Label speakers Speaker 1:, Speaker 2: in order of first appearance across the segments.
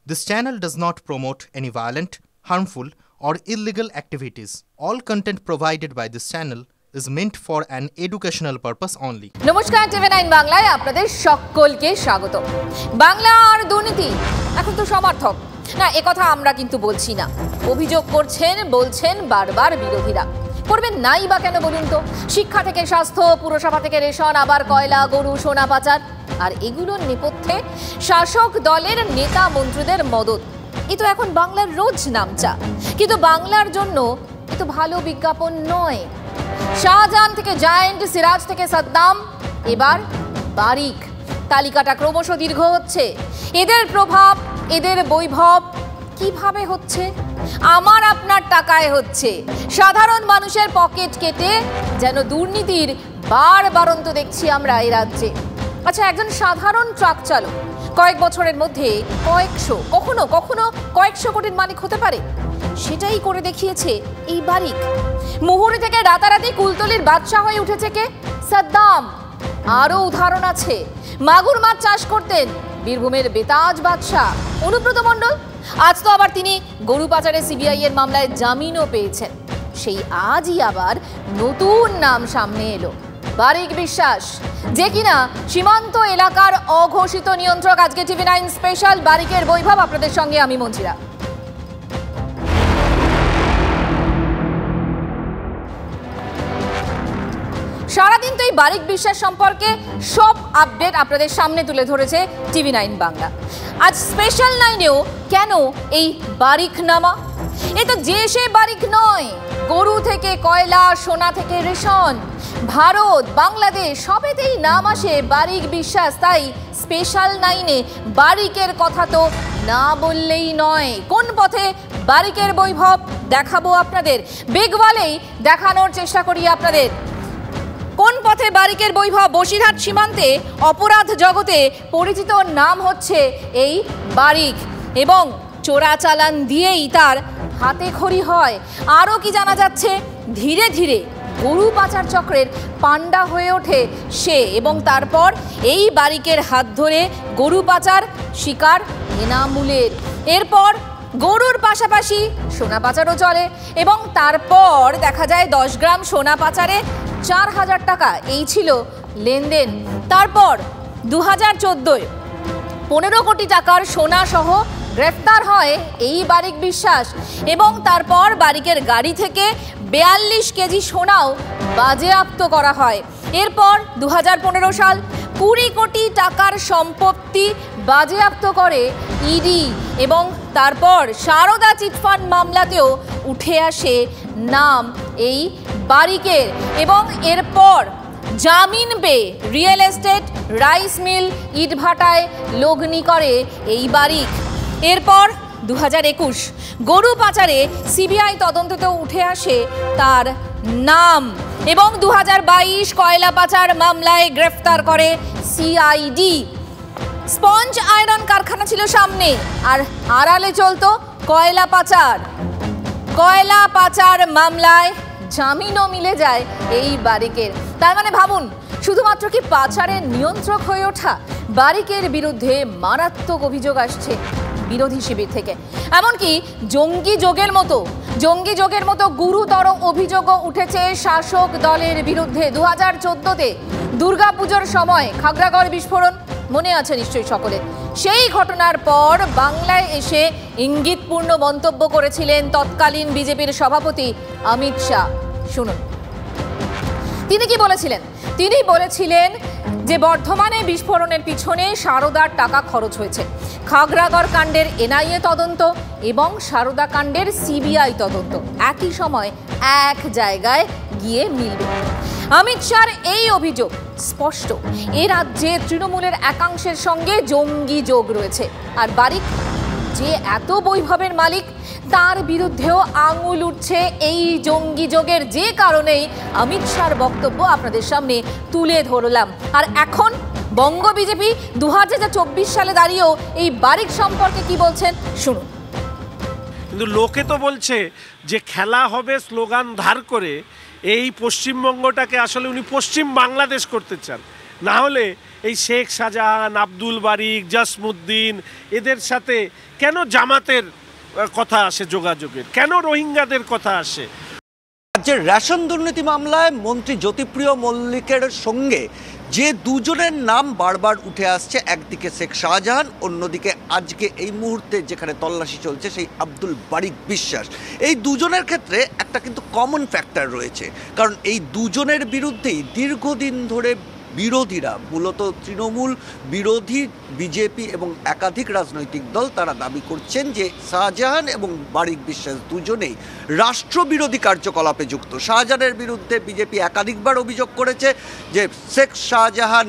Speaker 1: This channel does not promote any violent, harmful, or illegal activities. All content provided by this channel is meant for an educational purpose only.
Speaker 2: নমস্কার, TV9 বাংলায় আপনাদের সকলকে স্বাগত। বাংলা আর দুর্নীতি এখন তো সমার্থক না, একথা আমরা কিন্তু বলছি না। অভিযোগ বলছেন বারবার বিরোধীরা। করবেন নাই বা কেন বলুন তো? শিক্ষা থেকে স্বাস্থ্য, পুরসভা থেকে রেশন, আবার কয়লা, গরু, সোনা পাচার, আর এগুলোর নেপথ্যে শাসক দলের নেতা মন্ত্রীদের মদত। এ তো এখন বাংলার রোজ নামচা, কিন্তু বাংলার জন্য এ তো ভালো বিজ্ঞাপন নয়। শাহজাহান থেকে জায়েন্ট, সিরাজ থেকে সাদ্দাম, এবার বারিক। তালিকাটা ক্রমশ দীর্ঘ হচ্ছে। এদের প্রভাব, এদের বৈভব কিভাবে হচ্ছে? আমার আপনার টাকায় হচ্ছে। সাধারণ মানুষের পকেট কেটে যেন দুর্নীতির বারবারন্ত দেখছি আমরা এই রাজ্যে। আচ্ছা, একজন সাধারণ ট্রাক চালক কয়েক বছরের মধ্যে কয়েকশো, কখনো কয়েকশো কোটির মালিক হতে পারে। সেটাই করে দেখিয়েছে এই বারিক। মুহুরী থেকে রাতারাতি কুলতলির বাদশা হয়ে উঠেছে কে? সাদ্দাম। আরও উদাহরণ আছে। মাগুর মাছ চাষ করতেন বীরভূমের বেতাজ বাদশা অনুব্রত মণ্ডল। আজ তো আবার তিনি গরু পাচারে সিবিআই এর মামলায় জামিনও পেয়েছেন। সেই আজই আবার নতুন নাম সামনে এলো, বারিক বিশ্বাস, যে কিনা সীমান্ত এলাকার অঘোষিত নিয়ন্ত্রক। আজকে TV9 স্পেশাল বারিকের বৈভব, আপনাদের সঙ্গে আমি মঞ্জিরা। সারাদিন তো এই বারিক বিশ্বাস সম্পর্কে সব আপডেট আপনাদের সামনে তুলে ধরেছে TV9 বাংলা। আজ স্পেশাল 9-এও কেন এই বারিক নামা? এ তো যে সে বারিক নয়। গরু থেকে কয়লা, সোনা থেকে রেশন, ভারত, বাংলাদেশ সবেতেই নাম আসে বারিক বিশ্বাস। তাই স্পেশাল 9-এ বারিকের কথা তো না বললেই নয়। কোন পথে বারিকের বৈভব দেখাবো আপনাদের, বেগওয়ালেই দেখানোর চেষ্টা করি আপনাদের। কোন পথে বারিকের বৈভব? বসিরহাট সীমান্তে অপরাধ জগতে পরিচিত নাম হচ্ছে এই বারিক, এবং চোরাচালান দিয়েই তার হাতে খড়ি হয়। আরও কি জানা যাচ্ছে? ধীরে ধীরে গরু পাচার চক্রের পাণ্ডা হয়ে ওঠে সে, এবং তারপর এই বারিকের হাত ধরে গরু পাচার শিকার এনামুলের। এরপর গরুর পাশাপাশি সোনা পাচারও চলে, এবং তারপর দেখা যায় 10 গ্রাম সোনা পাচারে 4000 টাকা, এই ছিল লেনদেন। তারপর 2014-য় 15 কোটি টাকার সোনা সহ গ্রেফতার হয় এই বারিক বিশ্বাস, এবং তারপর বারিকের গাড়ি থেকে 42 কেজি সোনাও বাজেয়াপ্ত করা হয়। এরপর 2015 সাল 20 কোটি টাকার সম্পত্তি বাজেয়াপ্ত করে ইডি, এবং তারপর সারদা চিটফান্ড মামলাতেও উঠে আসে নাম এই বারিকের, এবং এরপর জামিন পেয়ে রিয়েল এস্টেট, রাইস মিল, ইটভাটায় লগ্নি করে এই বারিক। এরপর 2021 গরু পাচারে সিবিআই তদন্তেও উঠে আসে তার নাম, এবং 2022 কয়লা পাচার মামলায় গ্রেফতার করে সিআইডি। স্পঞ্জ আয়রন কারখানা ছিল সামনে, আর আড়ালে চলতো কয়লা পাচার মামলায় জামিনও মিলে যায় এই বারিকের। তার মানে ভাবুন, শুধুমাত্র কি পাচারের নিয়ন্ত্রক হয়ে ওঠা? বারিকের বিরুদ্ধে মারাত্মক অভিযোগ আসছে বিরোধী শিবির থেকে। এমনকি জঙ্গি যোগের মতো গুরুতর অভিযোগও উঠেছে শাসক দলের বিরুদ্ধে। 2014-তে দুর্গাপুজোর সময় খাগড়াগড় বিস্ফোরণ মনে আছে নিশ্চয়ই সকলের। সেই ঘটনার পর বাংলায় এসে ইঙ্গিতপূর্ণ মন্তব্য করেছিলেন তৎকালীন বিজেপির সভাপতি অমিত শাহ। শুনুন তিনি কি বলেছিলেন। তিনি বলেছিলেন যে বর্ধমানে বিস্ফোরণের পিছনে সারদার টাকা খরচ হয়েছে। খাগড়াগড় কাণ্ডের এনআইএ তদন্ত এবং সারদা কাণ্ডের সিবিআই তদন্ত একই সময় এক জায়গায় গিয়ে মিলবে। অমিত শাহর এই অভিযোগ স্পষ্ট, এ রাজ্যে তৃণমূলের একাংশের সঙ্গে জঙ্গি যোগ রয়েছে। আর বারিক যে এত বৈভবের মালিক, তার বিরুদ্ধেও আঙুল উঠছে এই জঙ্গি যোগের, যে কারণেই অমিত শাহর বক্তব্য আপনাদের সামনে তুলে ধরলাম। আর এখন বঙ্গ বিজেপি 2024 সালে দাঁড়িয়েও এই বারিক সম্পর্কে কি বলছেন শুনুন।
Speaker 3: কিন্তু লোকে তো বলছে যে খেলা হবে স্লোগান ধার করে। এই পশ্চিমবঙ্গটাকে আসলে উনি পশ্চিম বাংলাদেশ করতে চান। না হলে এই শেখ শাহজাহান, আব্দুল বারিক, জসমুদ্দিন এদের সাথে কেন জামাতের কথা আসে যোগাযোগের, কেন রোহিঙ্গাদের কথা আসে?
Speaker 4: রাজ্যের রেশন দুর্নীতি মামলায় মন্ত্রী জ্যোতিপ্রিয় মল্লিকের সঙ্গে যে দুজনের নাম বারবার উঠে আসছে, একদিকে শেখ শাহজাহান, অন্যদিকে আজকে এই মুহূর্তে যেখানে তল্লাশি চলছে সেই আব্দুল বারিক বিশ্বাস, এই দুজনের ক্ষেত্রে একটা কিন্তু কমন ফ্যাক্টর রয়েছে। কারণ এই দুজনের বিরুদ্ধেই দীর্ঘদিন ধরে বিরোধীরা, মূলত তৃণমূল বিরোধী বিজেপি এবং একাধিক রাজনৈতিক দল, তারা দাবি করছেন যে শাহজাহান এবং বারিক বিশ্বাস দুজনেই রাষ্ট্রবিরোধী কার্যকলাপে যুক্ত। শাহজাহানের বিরুদ্ধে বিজেপি একাধিকবার অভিযোগ করেছে যে শেখ শাহজাহান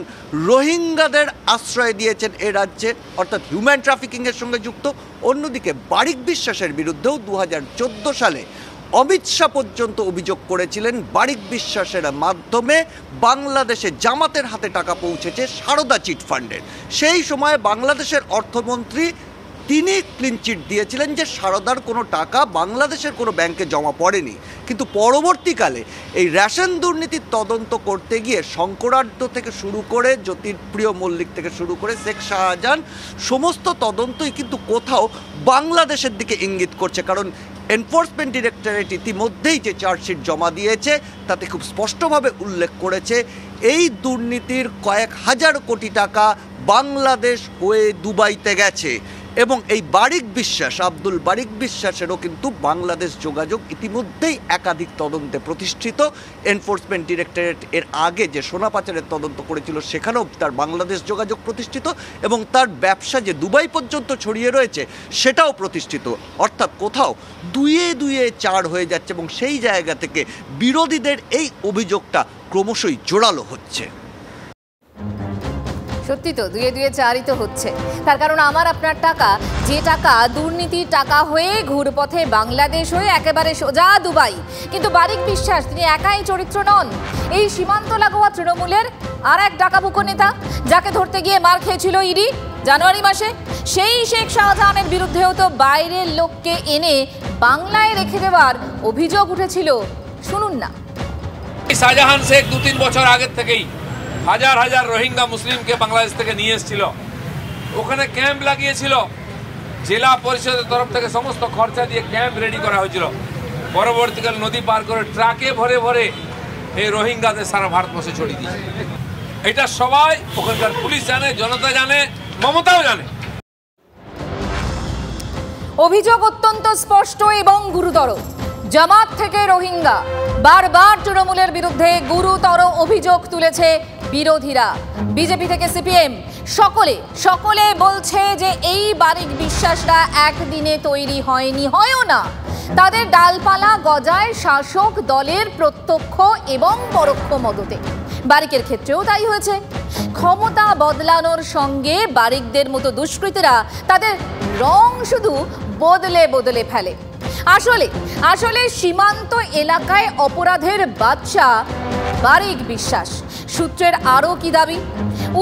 Speaker 4: রোহিঙ্গাদের আশ্রয় দিয়েছেন এ রাজ্যে, অর্থাৎ হিউম্যান ট্রাফিকিংয়ের সঙ্গে যুক্ত। অন্যদিকে বারিক বিশ্বাসের বিরুদ্ধেও 2014 সালে অমিত শাহ পর্যন্ত অভিযোগ করেছিলেন বারিক বিশ্বাসের মাধ্যমে বাংলাদেশে জামাতের হাতে টাকা পৌঁছেছে সারদা চিটফান্ডের। সেই সময় বাংলাদেশের অর্থমন্ত্রী তিনি ক্লিন চিট দিয়েছিলেন যে সারদার কোনো টাকা বাংলাদেশের কোনো ব্যাংকে জমা পড়েনি। কিন্তু পরবর্তীকালে এই রেশন দুর্নীতির তদন্ত করতে গিয়ে শঙ্করাঢ্য থেকে শুরু করে জ্যোতিপ্রিয় মল্লিক থেকে শুরু করে শেখ শাহজাহান, সমস্ত তদন্তই কিন্তু কোথাও বাংলাদেশের দিকে ইঙ্গিত করছে। কারণ এনফোর্সমেন্ট ডিরেক্টরেট ইতিমধ্যেই যে চার্জশিট জমা দিয়েছে তাতে খুব স্পষ্টভাবে উল্লেখ করেছে এই দুর্নীতির কয়েক হাজার কোটি টাকা বাংলাদেশ হয়ে দুবাইতে গেছে। এবং এই বারিক বিশ্বাস, আব্দুল বারিক বিশ্বাসেরও কিন্তু বাংলাদেশ যোগাযোগ ইতিমধ্যেই একাধিক তদন্তে প্রতিষ্ঠিত। এনফোর্সমেন্ট ডিরেক্টরেট এর আগে যে সোনা পাচারের তদন্ত করেছিল সেখানেও তার বাংলাদেশ যোগাযোগ প্রতিষ্ঠিত, এবং তার ব্যবসা যে দুবাই পর্যন্ত ছড়িয়ে রয়েছে সেটাও প্রতিষ্ঠিত। অর্থাৎ কোথাও দুয়ে দুয়ে চার হয়ে যাচ্ছে, এবং সেই জায়গা থেকে বিরোধীদের এই অভিযোগটা ক্রমশই জোরালো হচ্ছে।
Speaker 2: সত্যি তো, দুয়ে দুয়ে চারই তো হচ্ছে। তার কারণ আমার আপনার টাকা, যে টাকা দুর্নীতির টাকা হয়ে ঘুরপথে বাংলাদেশ হয়ে একেবারে সোজা দুবাই। কিন্তু বারিক বিশ্বাস তিনি একাই চরিত্র নন। এই সীমান্ত লাগোয়া তৃণমূলের আর এক ডাকাবুকো নেতা, যাকে ধরতে গিয়ে মার খেয়েছিল ইডি জানুয়ারি মাসে। সেই শেখ শাহজাহানের বিরুদ্ধেও তো বাইরের লোককে এনে বাংলায় রেখে দেওয়ার অভিযোগ উঠেছিল। শুনুন না।
Speaker 5: শাহজাহান শেখ 2-3 বছর আগের থেকেই হাজার হাজার রোহিঙ্গা মুসলিমকে বাংলাদেশ থেকে নিয়ে এসেছিল, ওখানে ক্যাম্প লাগিয়েছিল। জেলা পরিষদের তরফ থেকে সমস্ত খরচা দিয়ে ক্যাম্প রেডি করা হয়েছিল। পরবর্তীকালে নদী পার করে ট্রাকে ভরে ভরে এই রোহিঙ্গাদের সারা ভারতবর্ষে ছড়িয়ে দিয়েছে। এটা সবাই ওখানকার পুলিশ জানে, জনতা জানে, মমতাও জানে।
Speaker 2: অভিযোগ অত্যন্ত স্পষ্ট এবং গুরুতর। জামাত থেকে রোহিঙ্গা, বারবার তৃণমূলের বিরুদ্ধে গুরুতর অভিযোগ তুলেছে বিরোধীরা। বিজেপি থেকে সিপিএম সকলে বলছে যে এই বারিক বিশ্বাসরা একদিনে তৈরি হয়নি, হয়ও না। তাদের ডালপালা গজায় শাসক দলের প্রত্যক্ষ এবং পরোক্ষ মদতে। বারিকের ক্ষেত্রেও তাই হয়েছে। ক্ষমতা বদলানোর সঙ্গে বারিকদের মতো দুষ্কৃতীরা তাদের রং শুধু বদলে বদলে ফেলে। আসলে সীমান্ত এলাকায় অপরাধের বাদশা বারিক বিশ্বাস। সূত্রের আরও কি দাবি?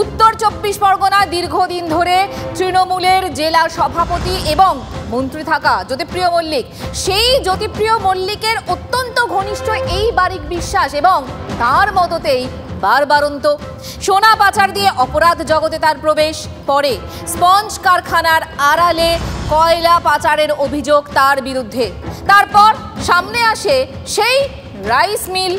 Speaker 2: উত্তর 24 পরগনায় দীর্ঘদিন ধরে তৃণমূলের জেলা সভাপতি এবং মন্ত্রী থাকা জ্যোতিপ্রিয় মল্লিক, সেই জ্যোতিপ্রিয় মল্লিকের অত্যন্ত ঘনিষ্ঠ এই বারিক বিশ্বাস এবং তার মদতেই বারবারন্ত সোনা পাচার দিয়ে অপরাধ জগতে তার প্রবেশ। পরে স্পঞ্জ কারখানার আড়ালে কয়লা পাচারের অভিযোগ তার বিরুদ্ধে। তারপর সামনে আসে সেই রাইস মিল,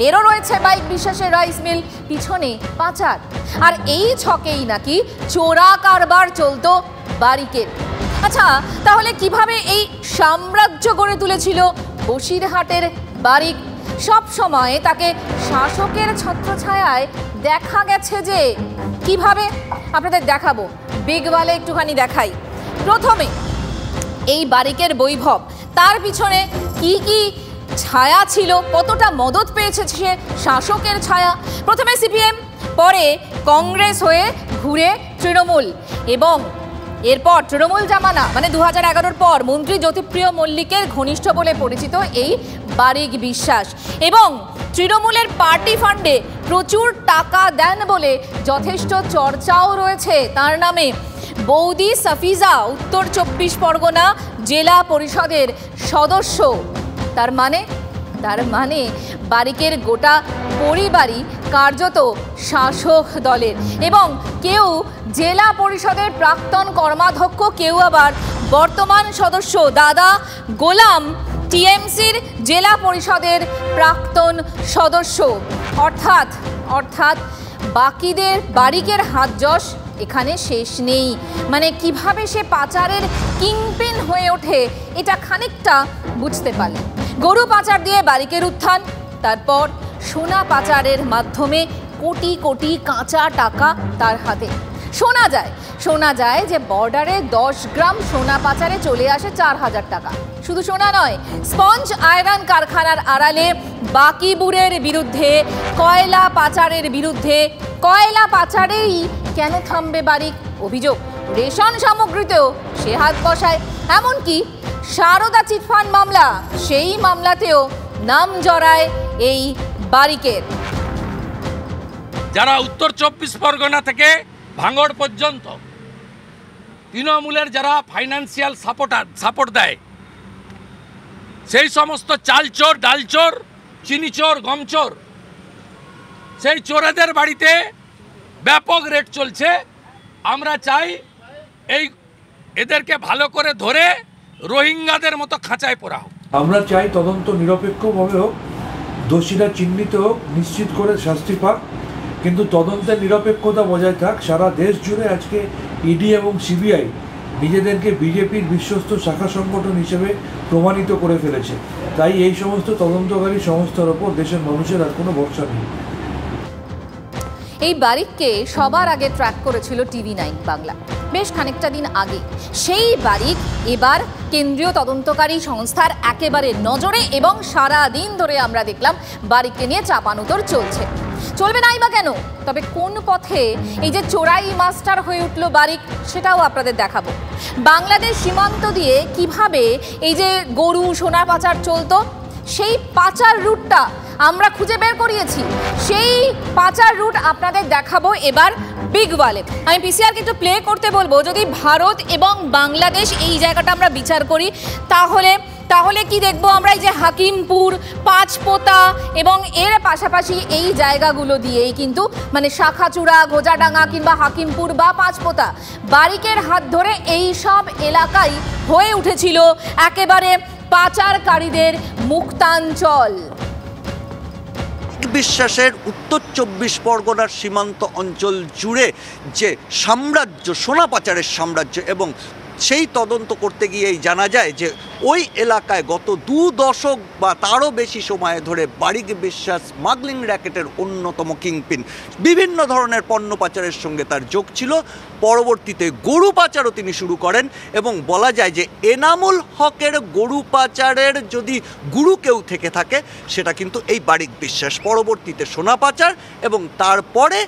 Speaker 2: এরও রয়েছে বারিক বিশ্বাসের রাইস মিল, পিছনে পাচার। আর এই ছকেই নাকি চোরা কারবার চলতো বারিকের। আচ্ছা, তাহলে কিভাবে এই সাম্রাজ্য গড়ে তুলেছিল বসিরহাটের বারিক? সব সময় তাকে শাসকের ছত্রছায়ায় দেখা গেছে যে কিভাবে, আপনাদের দেখাবো। বিগওয়ালে একটুখানি দেখাই। প্রথমে এই বারিকের বৈভব, তার পিছনে কি কি ছায়া ছিল, কতটা মদত পেয়েছে সে শাসকের ছায়া। প্রথমে সিপিএম, পরে কংগ্রেস হয়ে ঘুরে তৃণমূল, এবং এরপর তৃণমূল জামানা মানে 2011-র পর মন্ত্রী জ্যোতিপ্রিয় মল্লিকের ঘনিষ্ঠ বলে পরিচিত এই বারিক বিশ্বাস। এবং তৃণমূলের পার্টি ফান্ডে প্রচুর টাকা দেন বলে যথেষ্ট চর্চাও রয়েছে তার নামে। বৌদি সাফিজা উত্তর 24 পরগনা জেলা পরিষদের সদস্য। তার মানে বারিকের গোটা পরিবারই কার্যত শাসক দলের, এবং কেউ জেলা পরিষদের প্রাক্তন কর্মাধ্যক্ষ, কেউ আবার বর্তমান সদস্য দাদা গোলাম টিএমসির জেলা পরিষদের প্রাক্তন সদস্য। অর্থাৎ বাকিদের বারিকের হাত যশ এখানে শেষ নেই। মানে কিভাবে সে পাচারের কিংপিন হয়ে ওঠে এটা খানিকটা বুঝতে পারলেন। গরু পাচার দিয়ে বারিকের উত্থান, তারপর সোনা পাচারের মাধ্যমে কোটি কোটি কাঁচা টাকা তার হাতে। শোনা যায় যে বর্ডারে 10 গ্রাম সোনা পাচারে চলে আসে 4000 টাকা। শুধু সোনা নয়, স্পঞ্জ আয়রন কারখানার আড়ালে বাকিবুরের বিরুদ্ধে, কয়লা পাচারের বিরুদ্ধে, কয়লা পাচারেই কেন থামবে বারিক? অভিযোগ রেশন সামগ্রীতেও সে হাত বসায়। এমনকি সারদা চিটফান্ড মামলা, সেই মামলাতেও নাম জড়ায় এই বারিকের।
Speaker 5: যারা উত্তর 24 পরগনা থেকে ভাঙড় পর্যন্ত তৃণমূলের যারা ফাইন্যান্সিয়াল সাপোর্ট দেয়, সেই সমস্ত চালচোর, ডালচোর, চিনিচোর, গমচোর, সেই চোরেদের বাড়িতে ব্যাপক রেট চলছে। আমরা চাই এদেরকে ভালো করে ধরে রোহিঙ্গাদের মতো খাঁচায় পড়া হোক।
Speaker 6: আমরা চাই তদন্ত নিরপেক্ষভাবে হোক, দোষীরা চিহ্নিত হোক, নিশ্চিত করে শাস্তি পাক, কিন্তু তদন্তের নিরপেক্ষতা বজায় থাক। সারা দেশ জুড়ে আজকে ইডি এবং সিবিআই নিজেদেরকে বিজেপির বিশ্বস্ত শাখা সংগঠন হিসেবে প্রমাণিত করে ফেলেছে। তাই এই সমস্ত তদন্তকারী সংস্থার ওপর দেশের মানুষের আর কোনো ভরসা নেই।
Speaker 2: এই বারিককে সবার আগে ট্র্যাক করেছিল TV9 বাংলা বেশ খানিকটা দিন আগে। সেই বারিক এবার কেন্দ্রীয় তদন্তকারী সংস্থার একেবারে নজরে, এবং সারা দিন ধরে আমরা দেখলাম বারিককে নিয়ে চাপানুতর চলবে নাই বা কেন, তবে কোন পথে এই যে চোরাই মাস্টার হয়ে উঠল বারিক সেটাও আপনাদের দেখাবো। বাংলাদেশ সীমান্ত দিয়ে কিভাবে এই যে গরু সোনা পাচার চলতো, সেই পাচার রুটটা আমরা খুঁজে বের করিয়েছি। সেই পাচার রুট আপনাদের দেখাবো এবার বিগ ওয়ালে। আমি পিসিআরকে একটু প্লে করতে বলবো। যদি ভারত এবং বাংলাদেশ এই জায়গাটা আমরা বিচার করি তাহলে কি দেখবো আমরা? এই যে হাকিমপুর, পাঁচপোতা এবং এর পাশাপাশি এই জায়গাগুলো দিয়েই কিন্তু মানে শাখাচূড়া, গোজাডাঙ্গা কিংবা হাকিমপুর বা পাঁচপোতা, বারিকের হাত ধরে এই সব এলাকাই হয়ে উঠেছিল একেবারে পাচারকারীদের মুক্তাঞ্চল।
Speaker 4: বিশ্বাসের উত্তর 24 পরগনার সীমান্ত অঞ্চল জুড়ে যে সাম্রাজ্য, সোনা পাচারের সাম্রাজ্য, এবং সেই তদন্ত করতে গিয়েই জানা যায় যে ওই এলাকায় গত 2 দশক বা তারও বেশি সময় ধরে বারিক বিশ্বাস স্মাগলিং র্যাকেটের অন্যতম কিংপিন। বিভিন্ন ধরনের পণ্য পাচারের সঙ্গে তার যোগ ছিল। পরবর্তীতে গরু পাচারও তিনি শুরু করেন, এবং বলা যায় যে এনামুল হকের গরু পাচারের যদি গুরু কেউ থেকে থাকে সেটা কিন্তু এই বারিক বিশ্বাস। পরবর্তীতে সোনা পাচার এবং তারপরে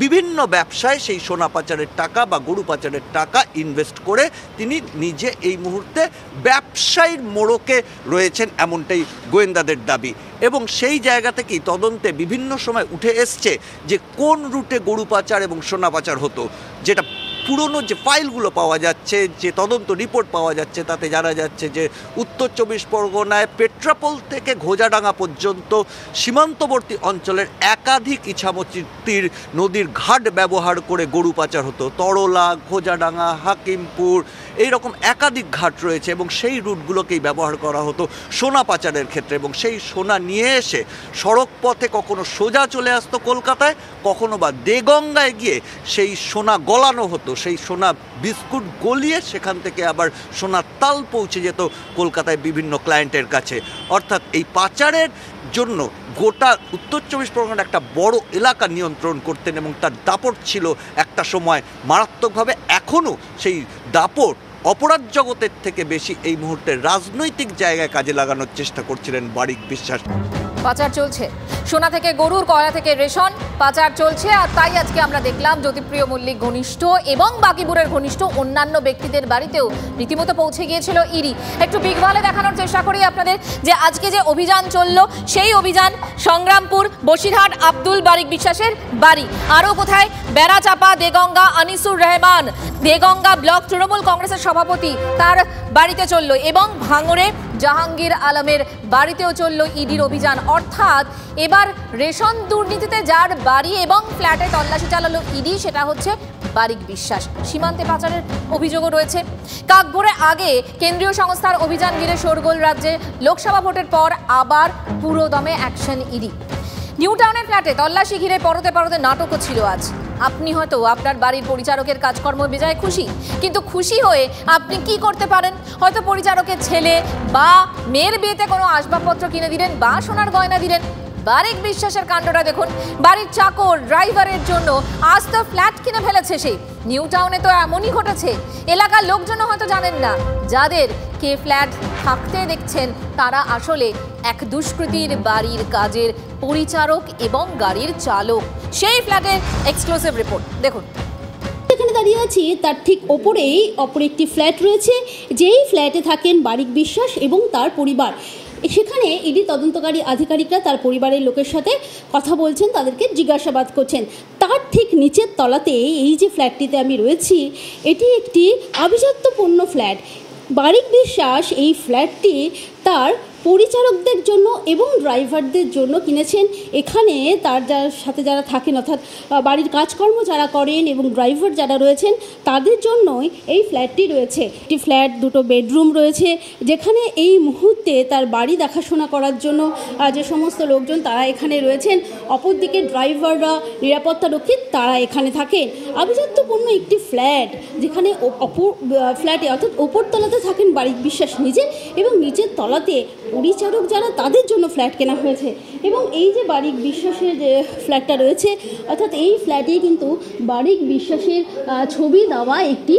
Speaker 4: বিভিন্ন ব্যবসায় সেই সোনা পাচারের টাকা বা গরু পাচারের টাকা ইনভেস্ট করে তিনি নিজে এই মুহূর্তে ব্যবসায়ীর মোড়কে রয়েছেন, এমনটাই গোয়েন্দাদের দাবি। এবং সেই জায়গা থেকেই তদন্তে বিভিন্ন সময় উঠে এসছে যে কোন রুটে গরু পাচার এবং সোনা পাচার হতো। যেটা পুরনো যে ফাইলগুলো পাওয়া যাচ্ছে, যে তদন্ত রিপোর্ট পাওয়া যাচ্ছে, তাতে জানা যাচ্ছে যে উত্তর 24 পরগনায় পেট্রাপোল থেকে ঘোজাডাঙ্গা পর্যন্ত সীমান্তবর্তী অঞ্চলের একাধিক ইছামতির নদীর ঘাট ব্যবহার করে গরু পাচার হতো। তরলা, ঘোজাডাঙ্গা, হাকিমপুর, এইরকম একাধিক ঘাট রয়েছে, এবং সেই রুটগুলোকেই ব্যবহার করা হতো সোনা পাচারের ক্ষেত্রে। এবং সেই সোনা নিয়ে এসে সড়ক পথে কখনো সোজা চলে আসতো কলকাতায়, কখনো বা দেগঙ্গায় গিয়ে সেই সোনা গলানো হতো। সেই সোনা বিস্কুট গলিয়ে সেখান থেকে আবার সোনার তাল পৌঁছে যেত কলকাতায় বিভিন্ন ক্লায়েন্টের কাছে। অর্থাৎ এই পাচারের জন্য গোটা উত্তর 24 পরগনার একটা বড় এলাকা নিয়ন্ত্রণ করতেন, এবং তার দাপট ছিল একটা সময় মারাত্মকভাবে। এখনও সেই দাপট অপরাধ জগতের থেকে বেশি এই মুহূর্তে রাজনৈতিক জায়গায় কাজে লাগানোর চেষ্টা করছিলেন বারিক বিশ্বাস।
Speaker 2: পাচার চলছে, সোনা থেকে গরুর, কয়লা থেকে রেশন পাচার চলছে। আর তাই আজকে আমরা দেখলাম জ্যোতিপ্রিয় মল্লিক ঘনিষ্ঠ এবং বাকিবুরের ঘনিষ্ঠ অন্যান্য ব্যক্তিদের বাড়িতেও রীতিমতো পৌঁছে গিয়েছিল ইডি। একটু বিগ ওয়ালে দেখানোর চেষ্টা করি আপনাদের যে আজকে যে অভিযান চললো, সেই অভিযান সংগ্রামপুর, বসিরহাট, আব্দুল বারিক বিশ্বাসের বাড়ি। আরও কোথায়? বেড়াচাপা, দেগঙ্গা, আনিসুর রহমান, দেগঙ্গা ব্লক তৃণমূল কংগ্রেসের সভাপতি, তার বাড়িতে চলল, এবং ভাঙড়ে জাহাঙ্গীর আলমের বাড়িতেও চলল ইডির অভিযান। অর্থাৎ এবার রেশন দুর্নীতিতে যার বাড়ি এবং ফ্ল্যাটে তল্লাশি চালালো ইডি, সেটা হচ্ছে বারিক বিশ্বাস। সীমান্তে পাচারের অভিযোগও রয়েছে। কাকভোরে আগে কেন্দ্রীয় সংস্থার অভিযান ঘিরে শোরগোল রাজ্যে। লোকসভা ভোটের পর আবার পুরোদমে অ্যাকশন ইডি। নিউ টাউনের ফ্ল্যাটে তল্লাশি ঘিরে পরতে পরতে নাটকও ছিল আজ। আপনি হয়তো আপনার বাড়ির পরিচারকের কাজকর্ম বেজায় খুশি, কিন্তু খুশি হয়ে আপনি কি করতে পারেন? হয়তো পরিচারকের ছেলে বা মেয়ের বিয়েতে কোনো আসবাবপত্র কিনে দিলেন বা সোনার গয়না দিলেন। বারিক বিশ্বাসের কাণ্ডটা দেখুন। বাড়ির চাকর ড্রাইভারের জন্য আজ তো ফ্ল্যাট কিনে ফেলেছে সে। নিউ টাউনে তো এমনই ঘটেছে। এলাকার লোকজনও হয়তো জানেন না, যাদের কে ফ্ল্যাট থাকতে দেখছেন তারা আসলে এক দুষ্কৃতীর বাড়ির কাজের পরিচারক এবং গাড়ির চালক। সেই ফ্ল্যাটের এক্সক্লুসিভ রিপোর্ট দেখুন।
Speaker 7: এখানে দাঁড়িয়ে আছি, তার ঠিক ওপরেই অপর একটি ফ্ল্যাট রয়েছে, যেই ফ্ল্যাটে থাকেন বারিক বিশ্বাস এবং তার পরিবার। সেখানে ইডি তদন্তকারী আধিকারিকরা তার পরিবারের লোকের সাথে কথা বলছেন, তাদেরকে জিজ্ঞাসাবাদ করছেন। তার ঠিক নিচের তলাতে এই যে ফ্ল্যাটটিতে আমি রয়েছি, এটি একটি আভিজাত্যপূর্ণ ফ্ল্যাট। বারিক বিশ্বাস এই ফ্ল্যাটটি তার পরিচারকদের জন্য এবং ড্রাইভারদের জন্য কিনেছেন। এখানে তার সাথে যারা থাকেন, অর্থাৎ বাড়ির কাজকর্ম যারা করেন এবং ড্রাইভার যারা রয়েছেন, তাদের জন্যই এই ফ্ল্যাটটি রয়েছে। একটি ফ্ল্যাট, দুটো বেডরুম রয়েছে, যেখানে এই মুহূর্তে তার বাড়ি দেখাশোনা করার জন্য যে সমস্ত লোকজন তারা এখানে রয়েছেন। অপরদিকে ড্রাইভাররা, নিরাপত্তারক্ষী তারা এখানে থাকেন। আভিজাত্যপূর্ণ একটি ফ্ল্যাট, যেখানে অপর ফ্ল্যাটে অর্থাৎ ওপরতলাতে থাকেন বারিক বিশ্বাস নিজে এবং নিচের তলাতে পরিচারক যারা, তাদের জন্য ফ্ল্যাট কেনা হয়েছে। এবং এই যে বারিক বিশ্বাসের যে ফ্ল্যাটটা রয়েছে, অর্থাৎ এই ফ্ল্যাটে কিন্তু বারিক বিশ্বাসের ছবি দেওয়া একটি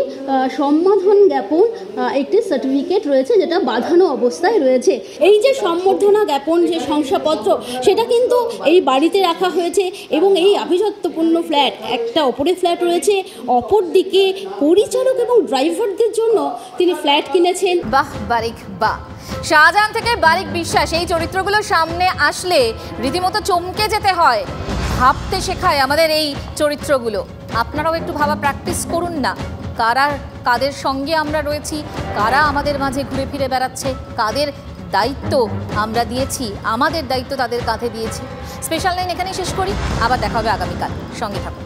Speaker 7: সম্বোধন জ্ঞাপন, একটি সার্টিফিকেট রয়েছে, যেটা বাঁধানো অবস্থায় রয়েছে। এই যে সম্বর্ধনা জ্ঞাপন, যে শংসাপত্র, সেটা কিন্তু এই বাড়িতে রাখা হয়েছে। এবং এই আভিজাত্যপূর্ণ ফ্ল্যাট, একটা ওপরে ফ্ল্যাট রয়েছে, অপর দিকে পরিচারক এবং ড্রাইভারদের জন্য তিনি ফ্ল্যাট কিনেছেন।
Speaker 2: বাহ বারিক, বাহ। শাহজাহান থেকে বারিক বিশ্বাস, এই চরিত্রগুলো সামনে আসলে রীতিমতো চমকে যেতে হয়। ভাবতে শেখায় আমাদের এই চরিত্রগুলো। আপনারাও একটু ভাবা প্র্যাকটিস করুন না। কাদের সঙ্গে আমরা রয়েছি, কারা আমাদের মাঝে ঘুরে ফিরে বেড়াচ্ছে, কাদের দায়িত্ব আমরা দিয়েছি, আমাদের দায়িত্ব তাদের কাঁধে দিয়েছি। স্পেশাল লাইন এখানেই শেষ করি। আবার দেখা হবে আগামীকাল। সঙ্গে থাকুন।